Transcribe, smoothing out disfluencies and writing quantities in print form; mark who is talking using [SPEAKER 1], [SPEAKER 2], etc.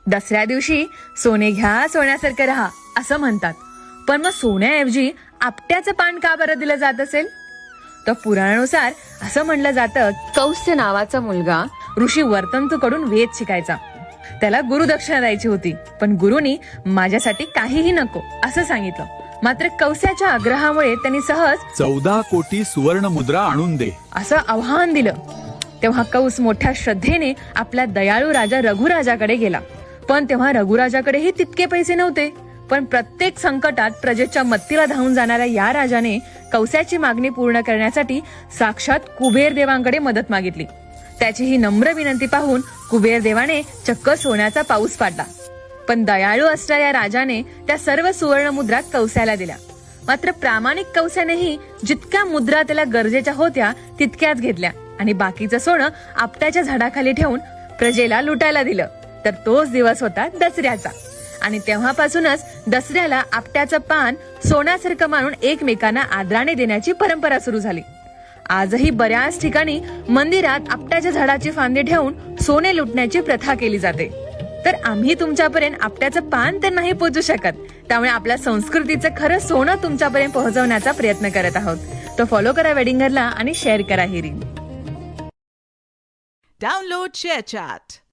[SPEAKER 1] दसऱ्या दिवशी सोने घ्या सोन्यासारखं राहा असं म्हणतात, पण मग सोन्याऐवजी आपट्याचं पान का बरं दिलं जात असेल? तर पुराणानुसार असं म्हणलं जातं, कौस्य नावाचा मुलगा ऋषी वर्तंतूकडून वेद शिकायचा. त्याला गुरुदक्षिणा द्यायची होती, पण गुरुनी माझ्यासाठी काहीही नको असं सांगितलं. मात्र कौस्याच्या आग्रहामुळे त्यांनी सहज
[SPEAKER 2] 14 कोटी सुवर्ण मुद्रा आणून दे
[SPEAKER 1] असं आव्हान दिलं. तेव्हा कौस मोठ्या श्रद्धेने आपल्या दयाळू राजा रघुराजाकडे गेला. पण तेव्हा रघुराजाकडेही तितके पैसे नव्हते. पण प्रत्येक संकटात प्रजेच्या मत्तीला धावून जाणाऱ्या या राजाने कौस्याची मागणी पूर्ण करण्यासाठी साक्षात कुबेर देवांकडे मदत मागितली. त्याची ही नम्र विनंती पाहून कुबेर देवाने चक्क सोन्याचा पाऊस पाडला. पण दयाळू असणाऱ्या राजाने त्या सर्व सुवर्ण मुद्रा कौस्याला दिल्या. मात्र प्रामाणिक कौस्यानेही जितक्या मुद्रा त्याला गरजेच्या होत्या तितक्याच घेतल्या आणि बाकीचं सोनं आपट्याच्या झाडाखाली ठेवून प्रजेला लुटायला दिलं. तर तोच दिवस होता दसऱ्याचा. आणि तेव्हापासूनच दसऱ्याला आपट्याचं पान सोन्यासारखं मानून एकमेकांना आदराने देण्याची परंपरा सुरू झाली. आजही बऱ्याच ठिकाणी मंदिरात आपट्याच्या झाडाची फांदी ठेवून सोने लुटण्याची प्रथा केली जाते. तर आम्ही तुमच्यापर्यंत आपट्याचं पान तर नाही पोहोचू शकत, त्यामुळे आपल्या संस्कृतीचं खरं सोनं तुमच्यापर्यंत पोहोचवण्याचा प्रयत्न करत आहोत. तो फॉलो करा वेडिंगरला आणि शेअर करा ही रील.
[SPEAKER 3] Download ShareChat.